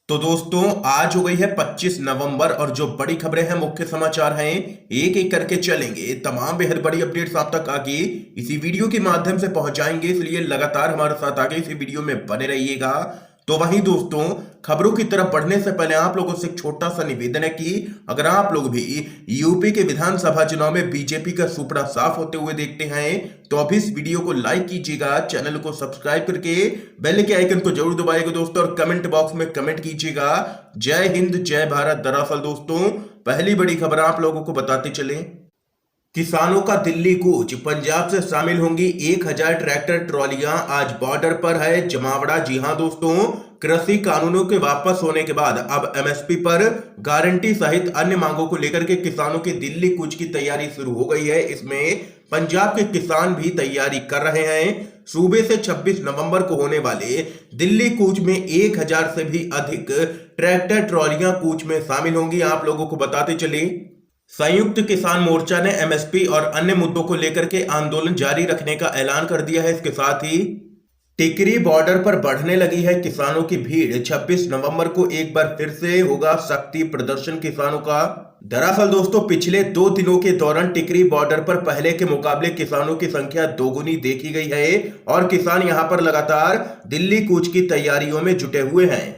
तो दोस्तों आज हो गई है 25 नवंबर और जो बड़ी खबरें हैं, मुख्य समाचार हैं, एक एक करके चलेंगे। तमाम बेहद बड़ी अपडेट्स आप तक आगे इसी वीडियो के माध्यम से पहुंचाएंगे, इसलिए लगातार हमारे साथ आगे इसी वीडियो में बने रहिएगा। तो वहीं दोस्तों, खबरों की तरफ बढ़ने से पहले आप लोगों से एक छोटा सा निवेदन है कि अगर आप लोग भी यूपी के विधानसभा चुनाव में बीजेपी का सुपड़ा साफ होते हुए देखते हैं तो अभी इस वीडियो को लाइक कीजिएगा, चैनल को सब्सक्राइब करके बेल के आइकन को जरूर दबाइएगा दोस्तों, और कमेंट बॉक्स में कमेंट कीजिएगा जय हिंद जय भारत। दरअसल दोस्तों, पहली बड़ी खबर आप लोगों को बताते चले, किसानों का दिल्ली कूच, पंजाब से शामिल होंगी 1000 ट्रैक्टर ट्रॉलियां, आज बॉर्डर पर है जमावड़ा। जी हां दोस्तों, कृषि कानूनों के वापस होने के बाद अब एमएसपी पर गारंटी सहित अन्य मांगों को लेकर के किसानों के दिल्ली कूच की तैयारी शुरू हो गई है। इसमें पंजाब के किसान भी तैयारी कर रहे हैं। सूबे से 26 नवंबर को होने वाले दिल्ली कूच में 1000 से भी अधिक ट्रैक्टर ट्रॉलियां कूच में शामिल होंगी। आप लोगों को बताते चले, संयुक्त किसान मोर्चा ने एमएसपी और अन्य मुद्दों को लेकर के आंदोलन जारी रखने का ऐलान कर दिया है। इसके साथ ही टिकरी बॉर्डर पर बढ़ने लगी है किसानों की भीड़। 26 नवंबर को एक बार फिर से होगा शक्ति प्रदर्शन किसानों का। दरअसल दोस्तों, पिछले 2 दिनों के दौरान टिकरी बॉर्डर पर पहले के मुकाबले किसानों की संख्या दोगुनी देखी गई है और किसान यहां पर लगातार दिल्ली कूच की तैयारियों में जुटे हुए हैं।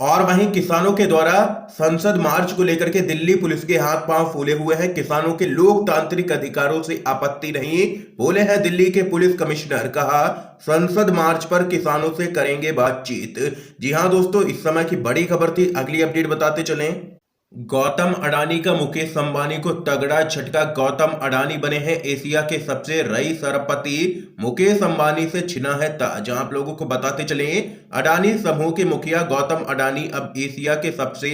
और वहीं किसानों के द्वारा संसद मार्च को लेकर के दिल्ली पुलिस के हाथ पांव फूले हुए हैं। किसानों के लोकतांत्रिक अधिकारों से आपत्ति नहीं, बोले हैं दिल्ली के पुलिस कमिश्नर। कहा, संसद मार्च पर किसानों से करेंगे बातचीत। जी हां दोस्तों, इस समय की बड़ी खबर थी। अगली अपडेट बताते चलें, गौतम अडानी का मुकेश अंबानी को तगड़ा झटका। गौतम अडानी बने हैं एशिया के सबसे रईस अरबपति। मुकेश अंबानी से छिना है ताज। आप लोगों को बताते चले, अडानी समूह के मुखिया गौतम अडानी अब एशिया के सबसे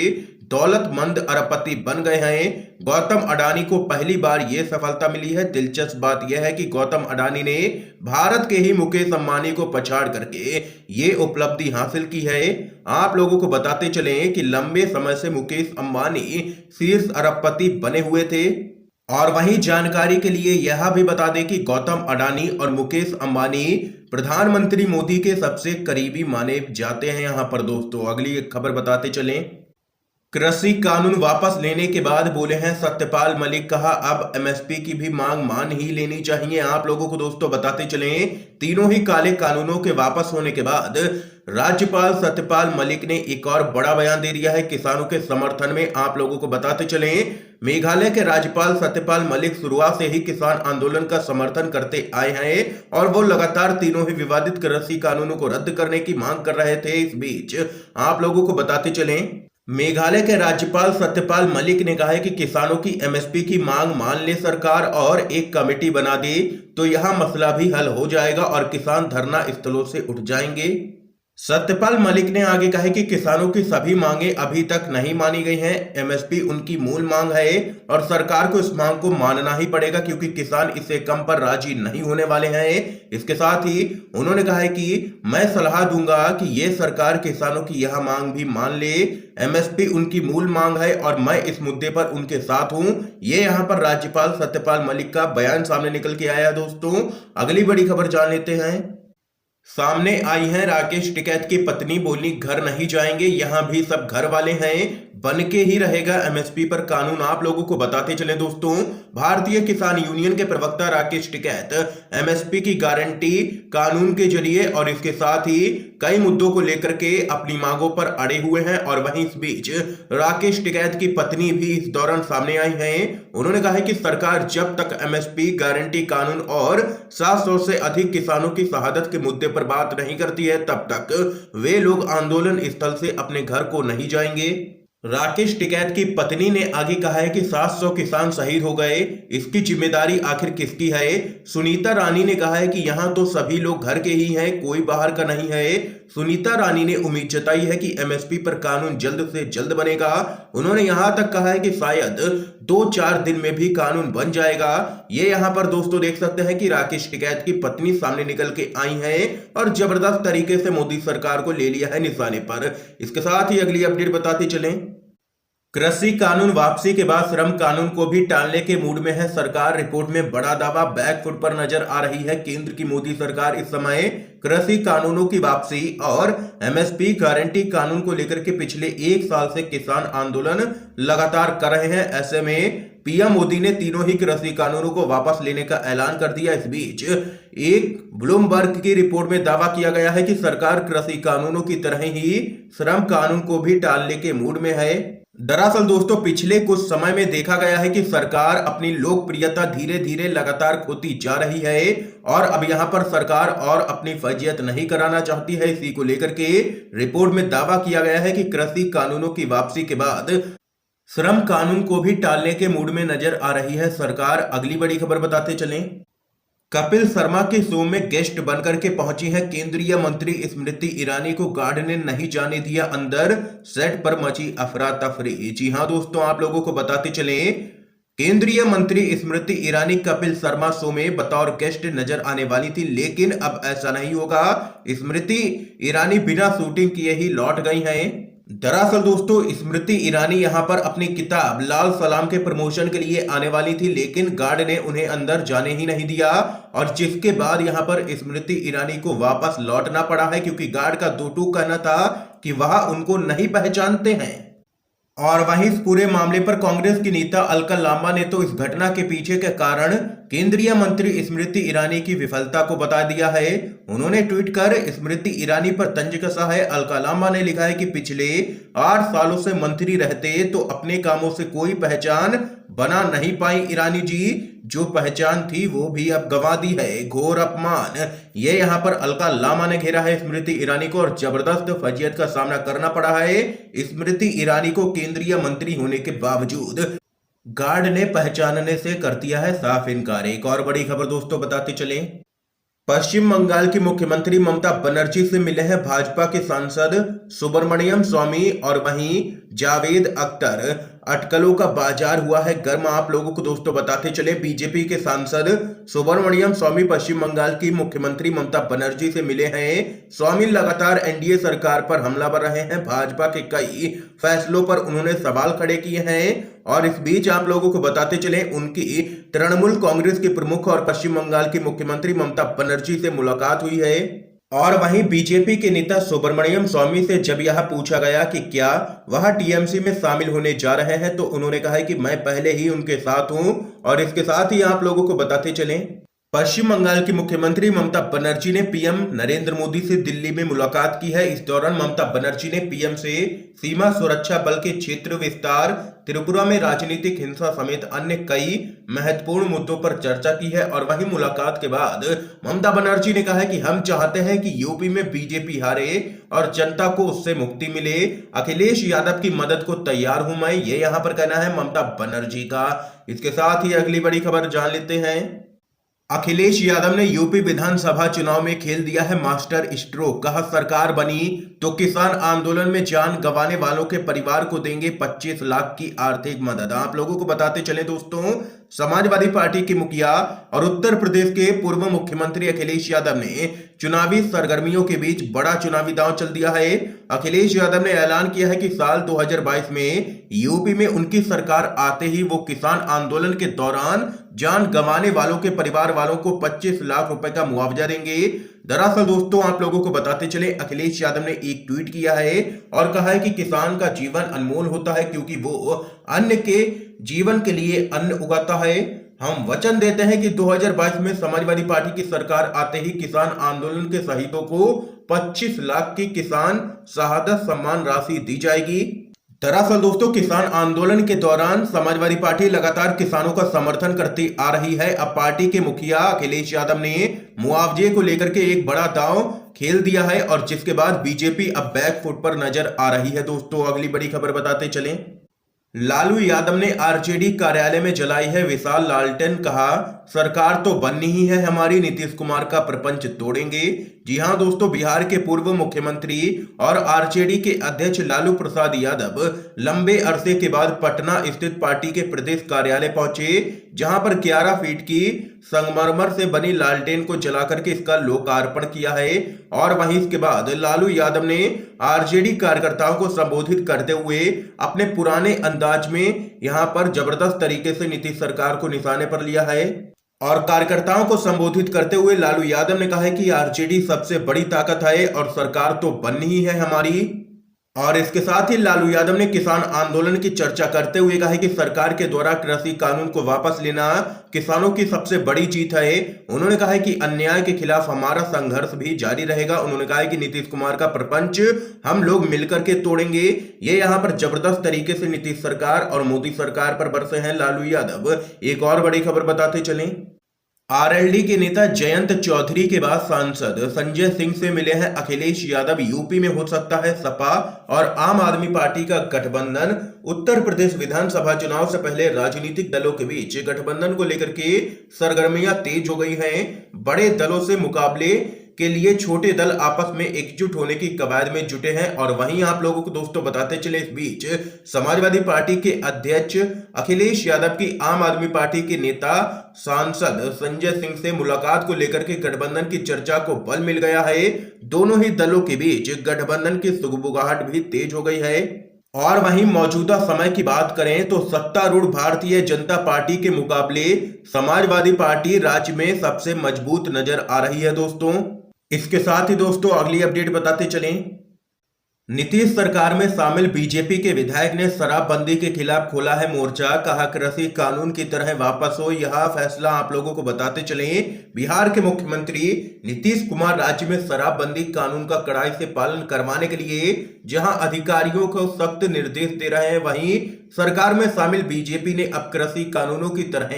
दौलतमंद अरबपति बन गए हैं। गौतम अडानी को पहली बार यह सफलता मिली है। दिलचस्प बात यह है कि गौतम अडानी ने भारत के ही मुकेश अंबानी को पछाड़ करके ये उपलब्धि हासिल की है। आप लोगों को बताते चले कि लंबे समय से मुकेश अंबानी शीर्ष अरबपति बने हुए थे। और वहीं जानकारी के लिए यह भी बता दें कि गौतम अडानी और मुकेश अंबानी प्रधानमंत्री मोदी के सबसे करीबी माने जाते हैं। यहां पर दोस्तों, अगली एक खबर बताते चलें, कृषि कानून वापस लेने के बाद बोले हैं सत्यपाल मलिक। कहा, अब एमएसपी की भी मांग मान ही लेनी चाहिए। आप लोगों को दोस्तों बताते चलें, तीनों ही काले कानूनों के वापस होने के बाद राज्यपाल सत्यपाल मलिक ने एक और बड़ा बयान दे दिया है किसानों के समर्थन में। आप लोगों को बताते चलें, मेघालय के राज्यपाल सत्यपाल मलिक शुरुआत से ही किसान आंदोलन का समर्थन करते आए हैं और वो लगातार तीनों ही विवादित कृषि कानूनों को रद्द करने की मांग कर रहे थे। इस बीच आप लोगों को बताते चलें, मेघालय के राज्यपाल सत्यपाल मलिक ने कहा है कि किसानों की एमएसपी की मांग मान ले सरकार और एक कमेटी बना दे तो यह मसला भी हल हो जाएगा और किसान धरना स्थलों से उठ जाएंगे। सत्यपाल मलिक ने आगे कहा कि किसानों की सभी मांगे अभी तक नहीं मानी गई हैं। एमएसपी उनकी मूल मांग है और सरकार को इस मांग को मानना ही पड़ेगा क्योंकि किसान इससे कम पर राजी नहीं होने वाले हैं। इसके साथ ही उन्होंने कहा है कि मैं सलाह दूंगा कि ये सरकार किसानों की यह मांग भी मान ले। एमएसपी उनकी मूल मांग है और मैं इस मुद्दे पर उनके साथ हूं। ये यहां पर राज्यपाल सत्यपाल मलिक का बयान सामने निकल के आया दोस्तों। अगली बड़ी खबर जान लेते हैं, सामने आई है राकेश टिकैत की पत्नी बोली, घर नहीं जाएंगे, यहां भी सब घर वाले हैं, बन के ही रहेगा एमएसपी पर कानून। आप लोगों को बताते चले दोस्तों, भारतीय किसान यूनियन के प्रवक्ता राकेश टिकैत एमएसपी की गारंटी कानून के जरिए और इसके साथ ही कई मुद्दों को लेकर के अपनी मांगों पर अड़े हुए हैं। और वहीं इस बीच राकेश टिकैत की पत्नी भी इस दौरान सामने आई हैं। उन्होंने कहा है कि सरकार जब तक एमएसपी गारंटी कानून और 700 से अधिक किसानों की शहादत के मुद्दे पर बात नहीं करती है तब तक वे लोग आंदोलन स्थल से अपने घर को नहीं जाएंगे। राकेश टिकैत की पत्नी ने आगे कहा है कि 700 किसान शहीद हो गए, इसकी जिम्मेदारी आखिर किसकी है। सुनीता रानी ने कहा है कि यहां तो सभी लोग घर के ही हैं, कोई बाहर का नहीं है। सुनीता रानी ने उम्मीद जताई है कि एमएसपी पर कानून जल्द से जल्द बनेगा। उन्होंने यहां तक कहा है कि शायद 2-4 दिन में भी कानून बन जाएगा। ये यहां पर दोस्तों देख सकते हैं कि राकेश टिकैत की पत्नी सामने निकल के आई है और जबरदस्त तरीके से मोदी सरकार को ले लिया है निशाने पर। इसके साथ ही अगली अपडेट बताते चलें, कृषि कानून वापसी के बाद श्रम कानून को भी टालने के मूड में है सरकार। रिपोर्ट में बड़ा दावा, बैकफुट पर नजर आ रही है केंद्र की मोदी सरकार। इस समय कृषि कानूनों की वापसी और एमएसपी गारंटी कानून को लेकर के पिछले एक साल से किसान आंदोलन लगातार कर रहे हैं। ऐसे में पीएम मोदी ने तीनों ही कृषि कानूनों को वापस लेने का ऐलान कर दिया। इस बीच एक ब्लूमबर्ग की रिपोर्ट में दावा किया गया है कि सरकार कृषि कानूनों की तरह ही श्रम कानून को भी टालने के मूड में है। दरअसल दोस्तों, पिछले कुछ समय में देखा गया है कि सरकार अपनी लोकप्रियता धीरे धीरे लगातार खोती जा रही है और अब यहां पर सरकार और अपनी फर्जियत नहीं कराना चाहती है। इसी को लेकर के रिपोर्ट में दावा किया गया है कि कृषि कानूनों की वापसी के बाद श्रम कानून को भी टालने के मूड में नजर आ रही है सरकार। अगली बड़ी खबर बताते चलें। कपिल शर्मा के शो में गेस्ट बनकर के पहुंची हैं केंद्रीय मंत्री स्मृति ईरानी को गार्ड ने नहीं जाने दिया अंदर, सेट पर मची अफरा तफरी। जी हां दोस्तों, आप लोगों को बताते चले केंद्रीय मंत्री स्मृति ईरानी कपिल शर्मा शो में बतौर गेस्ट नजर आने वाली थी, लेकिन अब ऐसा नहीं होगा। स्मृति ईरानी बिना शूटिंग किए ही लौट गई हैं। दरअसल दोस्तों, स्मृति ईरानी यहां पर अपनी किताब लाल सलाम के प्रमोशन के लिए आने वाली थी, लेकिन गार्ड ने उन्हें अंदर जाने ही नहीं दिया और जिसके बाद यहां पर स्मृति ईरानी को वापस लौटना पड़ा है, क्योंकि गार्ड का दो टूक कहना था कि वह उनको नहीं पहचानते हैं। और वहीं इस पूरे मामले पर कांग्रेस की नेता अलका लांबा ने तो इस घटना के पीछे के कारण केंद्रीय मंत्री स्मृति ईरानी की विफलता को बता दिया है। उन्होंने ट्वीट कर स्मृति ईरानी पर तंज कसा है। अलका लांबा ने लिखा है कि पिछले 8 सालों से मंत्री रहते तो अपने कामों से कोई पहचान बना नहीं पाई ईरानी जी, जो पहचान थी वो भी अब गंवा दी है, घोर अपमान। ये यहाँ पर अलका लांबा ने घेरा है स्मृति ईरानी को और जबरदस्त फजीयत का सामना करना पड़ा है स्मृति ईरानी को। केंद्रीय मंत्री होने के बावजूद गार्ड ने पहचानने से कर दिया है साफ इनकार। एक और बड़ी खबर दोस्तों बताते चले। पश्चिम बंगाल की मुख्यमंत्री ममता बनर्जी से मिले हैं भाजपा के सांसद सुब्रमण्यम स्वामी और वहीं जावेद अख्तर। अटकलों का बाजार हुआ है गर्म। आप लोगों को दोस्तों बताते चले, बीजेपी के सांसद सुब्रमण्यम स्वामी पश्चिम बंगाल की मुख्यमंत्री ममता बनर्जी से मिले हैं। स्वामी लगातार एनडीए सरकार पर हमलावर रहे हैं। भाजपा के कई फैसलों पर उन्होंने सवाल खड़े किए हैं और इस बीच आप लोगों को बताते चले, उनकी तृणमूल कांग्रेस के प्रमुख और पश्चिम बंगाल की मुख्यमंत्री ममता बनर्जी से मुलाकात हुई है। और वहीं बीजेपी के नेता सुब्रमण्यम स्वामी से जब यह पूछा गया कि क्या वह टीएमसी में शामिल होने जा रहे हैं, तो उन्होंने कहा कि मैं पहले ही उनके साथ हूं। और इसके साथ ही आप लोगों को बताते चलें, पश्चिम बंगाल की मुख्यमंत्री ममता बनर्जी ने पीएम नरेंद्र मोदी से दिल्ली में मुलाकात की है। इस दौरान ममता बनर्जी ने पीएम से सीमा सुरक्षा बल के क्षेत्र विस्तार, त्रिपुरा में राजनीतिक हिंसा समेत अन्य कई महत्वपूर्ण मुद्दों पर चर्चा की है। और वहीं मुलाकात के बाद ममता बनर्जी ने कहा है कि हम चाहते हैं कि यूपी में बीजेपी हारे और जनता को उससे मुक्ति मिले। अखिलेश यादव की मदद को तैयार हूं मैं, ये यहां पर कहना है ममता बनर्जी का। इसके साथ ही अगली बड़ी खबर जान लेते हैं। अखिलेश यादव ने यूपी विधानसभा चुनाव में खेल दिया है मास्टर स्ट्रोक। कहा सरकार बनी तो किसान आंदोलन में जान गंवाने वालों के परिवार को देंगे 25 लाख की आर्थिक मदद। आप लोगों को बताते चले दोस्तों, समाजवादी पार्टी के मुखिया और उत्तर प्रदेश के पूर्व मुख्यमंत्री अखिलेश यादव ने चुनावी सरगर्मियों के बीच बड़ा चुनावी दांव चल दिया है। अखिलेश यादव ने ऐलान किया है कि साल 2022 में यूपी में उनकी सरकार आते ही वो किसान आंदोलन के दौरान जान गंवाने वालों के परिवार वालों को 25 लाख रुपए का मुआवजा देंगे। दरअसल दोस्तों, आप लोगों को बताते चले, अखिलेश यादव ने एक ट्वीट किया है और कहा है कि किसान का जीवन अनमोल होता है क्योंकि वो अन्य के जीवन के लिए अन्न उगाता है। हम वचन देते हैं कि 2022 में समाजवादी पार्टी की सरकार आते ही किसान आंदोलन के शहीदों को 25 लाख की किसान शहादत सम्मान राशि दी जाएगी। दरअसल दोस्तों, किसान आंदोलन के दौरान समाजवादी पार्टी लगातार किसानों का समर्थन करती आ रही है। अब पार्टी के मुखिया अखिलेश यादव ने मुआवजे को लेकर के एक बड़ा दांव खेल दिया है और जिसके बाद बीजेपी अब बैकफुट पर नजर आ रही है। दोस्तों, अगली बड़ी खबर बताते चलें। लालू यादव ने आरजेडी कार्यालय में जलाई है विशाल लालटेन। कहा सरकार तो बननी ही है हमारी, नीतीश कुमार का प्रपंच तोड़ेंगे। जी हां दोस्तों, बिहार के पूर्व मुख्यमंत्री और आरजेडी के अध्यक्ष लालू प्रसाद यादव लंबे अरसे के बाद पटना स्थित पार्टी के प्रदेश कार्यालय पहुंचे, जहां पर 11 फीट की संगमरमर से बनी लालटेन को जला करके इसका लोकार्पण किया है। और वहीं इसके बाद लालू यादव ने आरजेडी कार्यकर्ताओं को संबोधित करते हुए अपने पुराने अंदाज में यहां पर जबरदस्त तरीके से नीतीश सरकार को निशाने पर लिया है। और कार्यकर्ताओं को संबोधित करते हुए लालू यादव ने कहा है कि आरजेडी सबसे बड़ी ताकत है और सरकार तो बननी ही है हमारी। और इसके साथ ही लालू यादव ने किसान आंदोलन की चर्चा करते हुए कहा कि सरकार के द्वारा कृषि कानून को वापस लेना किसानों की सबसे बड़ी जीत है। उन्होंने कहा है कि अन्याय के खिलाफ हमारा संघर्ष भी जारी रहेगा। उन्होंने कहा है कि नीतीश कुमार का प्रपंच हम लोग मिलकर के तोड़ेंगे। ये यहाँ पर जबरदस्त तरीके से नीतीश सरकार और मोदी सरकार पर बरसे हैं लालू यादव। एक और बड़ी खबर बताते चलें, आरएलडी के नेता जयंत चौधरी के बाद सांसद संजय सिंह से मिले हैं अखिलेश यादव। यूपी में हो सकता है सपा और आम आदमी पार्टी का गठबंधन। उत्तर प्रदेश विधानसभा चुनाव से पहले राजनीतिक दलों के बीच गठबंधन को लेकर के सरगर्मियां तेज हो गई हैं। बड़े दलों से मुकाबले के लिए छोटे दल आपस में एकजुट होने की कवायद में जुटे हैं। और वहीं आप लोगों को दोस्तों बताते चले, इस बीच समाजवादी पार्टी के अध्यक्ष अखिलेश यादव की आम आदमी पार्टी के नेता सांसद संजय सिंह से मुलाकात को लेकर के गठबंधन की चर्चा को बल मिल गया है। दोनों ही दलों के बीच गठबंधन की सुगबुगाहट भी तेज हो गई है। और वहीं मौजूदा समय की बात करें तो सत्तारूढ़ भारतीय जनता पार्टी के मुकाबले समाजवादी पार्टी राज्य में सबसे मजबूत नजर आ रही है दोस्तों। इसके साथ ही दोस्तों अगली अपडेट बताते चलें, नीतीश सरकार में शामिल बीजेपी के विधायक ने शराबबंदी के खिलाफ खोला है मोर्चा। कहा कृषि कानून की तरह वापस हो। यह फैसला आप लोगों को बताते चले, बिहार के मुख्यमंत्री नीतीश कुमार राज्य में शराबबंदी कानून का कड़ाई से पालन करवाने के लिए जहां अधिकारियों को सख्त निर्देश दे रहे हैं, वहीं सरकार में शामिल बीजेपी ने अब कृषि कानूनों की तरह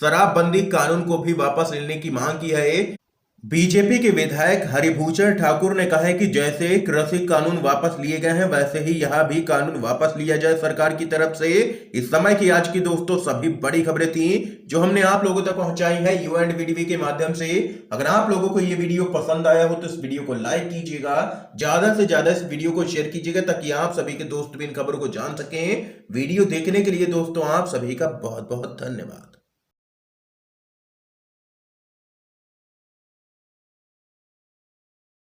शराबबंदी कानून को भी वापस लेने की मांग की है। बीजेपी के विधायक हरिभूषण ठाकुर ने कहा है कि जैसे कृषि कानून वापस लिए गए हैं वैसे ही यह भी कानून वापस लिया जाए सरकार की तरफ से। इस समय की आज की दोस्तों सभी बड़ी खबरें थी जो हमने आप लोगों तक पहुंचाई है UNDTV के माध्यम से। अगर आप लोगों को ये वीडियो पसंद आया हो तो इस वीडियो को लाइक कीजिएगा, ज्यादा से ज्यादा इस वीडियो को शेयर कीजिएगा ताकि आप सभी के दोस्त भी इन खबरों को जान सकें। वीडियो देखने के लिए दोस्तों आप सभी का बहुत बहुत धन्यवाद।